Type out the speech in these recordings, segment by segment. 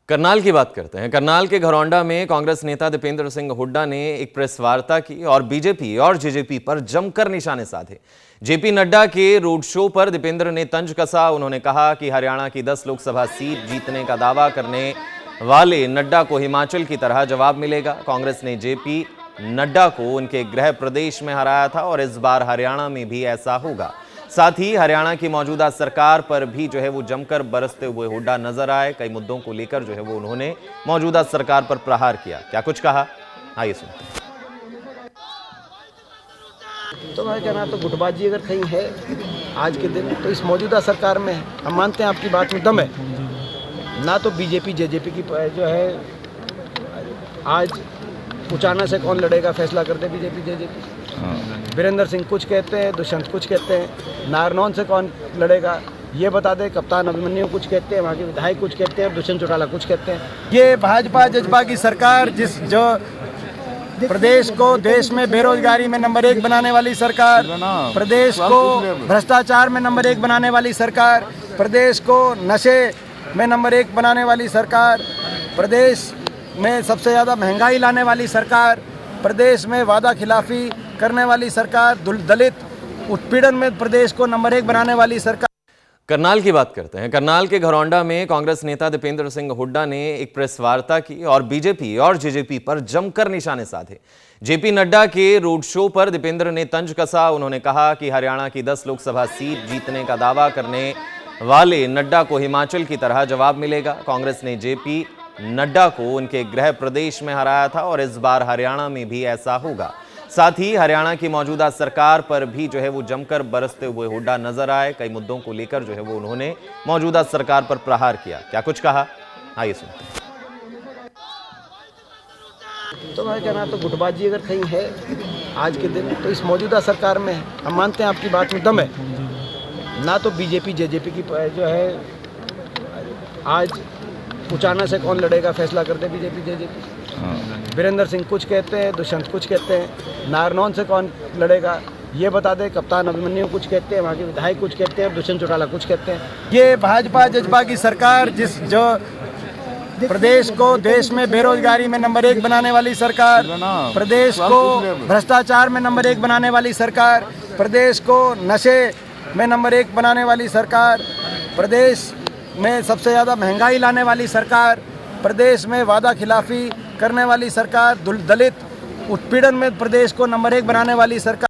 करनाल की बात करते हैं। करनाल के घरौंडा में कांग्रेस नेता दीपेंद्र सिंह हुड्डा ने एक प्रेस वार्ता की और बीजेपी और जेजेपी पर जमकर निशाने साधे। जेपी नड्डा के रोड शो पर दीपेंद्र ने तंज कसा। उन्होंने कहा कि हरियाणा की 10 लोकसभा सीट जीतने का दावा करने वाले नड्डा को हिमाचल की तरह जवाब मिलेगा। कांग्रेस ने जेपी नड्डा को उनके गृह प्रदेश में हराया था और इस बार हरियाणा में भी ऐसा होगा। साथ ही हरियाणा की मौजूदा सरकार पर भी वो जमकर बरसते हुए हुड्डा नजर आए। कई मुद्दों को लेकर वो उन्होंने मौजूदा सरकार पर प्रहार किया। क्या कुछ कहा, आइए सुनते हैं। तो मैं कहना तो गुटबाजी अगर कहीं है आज के दिन तो इस मौजूदा सरकार में है। हम मानते हैं आपकी बात में दम है। ना तो बीजेपी जेजेपी की जो है आज उचाना से कौन लड़ेगा फैसला करते बीजेपी जेजेपी। वीरेंद्र सिंह कुछ कहते हैं, दुष्यंत कुछ कहते हैं, नारनौल से कौन लड़ेगा ये बता दे, कप्तान अभिमन्यु कुछ कहते हैं, वहाँ के विधायक कुछ कहते हैं, दुष्यंत चौटाला कुछ कहते हैं। ये भाजपा जजपा की सरकार जो प्रदेश को देश में बेरोजगारी में नंबर 1 बनाने वाली सरकार, प्रदेश को भ्रष्टाचार में नंबर 1 बनाने वाली सरकार, प्रदेश को नशे में नंबर 1 बनाने वाली सरकार, प्रदेश में सबसे ज़्यादा महंगाई लाने वाली सरकार, प्रदेश में वादा खिलाफी करने वाली सरकार, दलित उत्पीड़न में प्रदेश को नंबर 1 बनाने वाली सरकार। करनाल की बात करते हैं। करनाल के घरौंडा में कांग्रेस नेता दीपेंद्र सिंह हुड्डा ने एक प्रेस वार्ता की और बीजेपी और जेजेपी पर जमकर निशाने साधे। जेपी नड्डा के रोड शो पर दीपेंद्र ने तंज कसा। उन्होंने कहा कि हरियाणा की 10 लोकसभा सीट जीतने का दावा करने वाले नड्डा को हिमाचल की तरह जवाब मिलेगा। कांग्रेस ने जेपी नड्डा को उनके गृह प्रदेश में हराया था और इस बार हरियाणा में भी ऐसा होगा। साथ ही हरियाणा की मौजूदा सरकार पर भी वो जमकर बरसते हुए हुड्डा नजर आए। कई मुद्दों को लेकर वो उन्होंने मौजूदा सरकार पर प्रहार किया। क्या कुछ कहा, आइए सुनते हैं। तो मैं कहना तो गुटबाजी अगर कहीं है आज के दिन तो इस मौजूदा सरकार में है। हम मानते हैं आपकी बात में दम है। ना तो बीजेपी जेजेपी की जो है आज उचाना से कौन लड़ेगा फैसला करते बीजेपी जेजेपी। वीरेंद्र सिंह कुछ कहते हैं, दुष्यंत कुछ कहते हैं, नारनौल से कौन लड़ेगा ये बता दे, कप्तान अभिमन्यु कुछ कहते हैं, वहाँ के विधायक कुछ कहते हैं, दुष्यंत चौटाला कुछ कहते हैं। ये भाजपा जजपा की सरकार जो प्रदेश को देश में बेरोजगारी में नंबर 1 बनाने वाली सरकार, प्रदेश को भ्रष्टाचार में नंबर 1 बनाने वाली सरकार, प्रदेश को नशे में नंबर 1 बनाने वाली सरकार, प्रदेश में सबसे ज़्यादा महंगाई लाने वाली सरकार, प्रदेश में वादा खिलाफी करने वाली सरकार, दलित उत्पीड़न में प्रदेश को नंबर 1 बनाने वाली सरकार।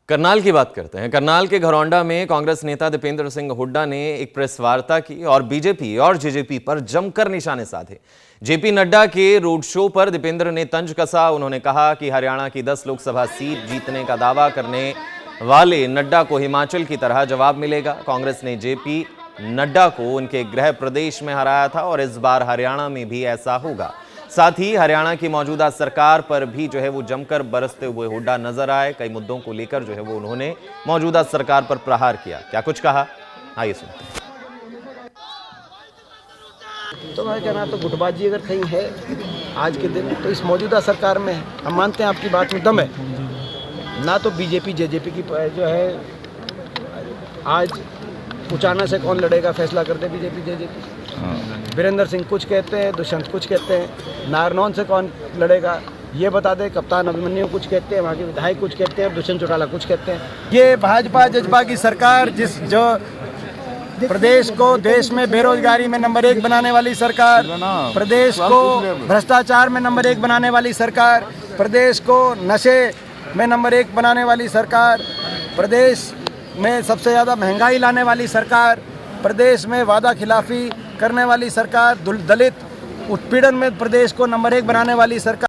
करनाल की बात करते हैं। करनाल के घरौंडा में कांग्रेस नेता दीपेंद्र सिंह हुड्डा ने एक प्रेस वार्ता की और बीजेपी और जेजेपी पर जमकर निशाने साधे। जेपी नड्डा के रोड शो पर दीपेंद्र ने तंज कसा। उन्होंने कहा कि हरियाणा की 10 लोकसभा सीट जीतने का दावा करने वाले नड्डा को हिमाचल की तरह जवाब मिलेगा। कांग्रेस ने जेपी नड्डा को उनके गृह प्रदेश में हराया था और इस बार हरियाणा में भी ऐसा होगा। साथ ही हरियाणा की मौजूदा सरकार पर भी वो जमकर बरसते हुए हुड्डा नजर आए। कई मुद्दों को लेकर वो उन्होंने मौजूदा सरकार पर प्रहार किया। क्या कुछ कहा, आइए सुनते हैं। तो मैं कहना तो गुटबाजी अगर कहीं है आज के दिन तो इस मौजूदा सरकार में है। हम मानते हैं आपकी बात में दम है। ना तो बीजेपी जेजेपी की जो है आज उचाना से कौन लड़ेगा फैसला करते बीजेपी जेजेपी। वीरेंद्र सिंह कुछ कहते हैं, दुष्यंत कुछ कहते हैं, नारनौल से कौन लड़ेगा ये बता दे, कप्तान अभिमन्यु कुछ कहते हैं, वहाँ के विधायक कुछ कहते हैं, दुष्यंत चौटाला कुछ कहते हैं। ये भाजपा जजपा की सरकार जो प्रदेश को देश में बेरोजगारी में नंबर 1 बनाने वाली सरकार, प्रदेश को भ्रष्टाचार में नंबर 1 बनाने वाली सरकार, प्रदेश को नशे में नंबर 1 बनाने वाली सरकार, प्रदेश में सबसे ज़्यादा महंगाई लाने वाली सरकार, प्रदेश में वादा खिलाफी करने वाली सरकार, दलित उत्पीड़न में प्रदेश को नंबर 1 बनाने वाली सरकार।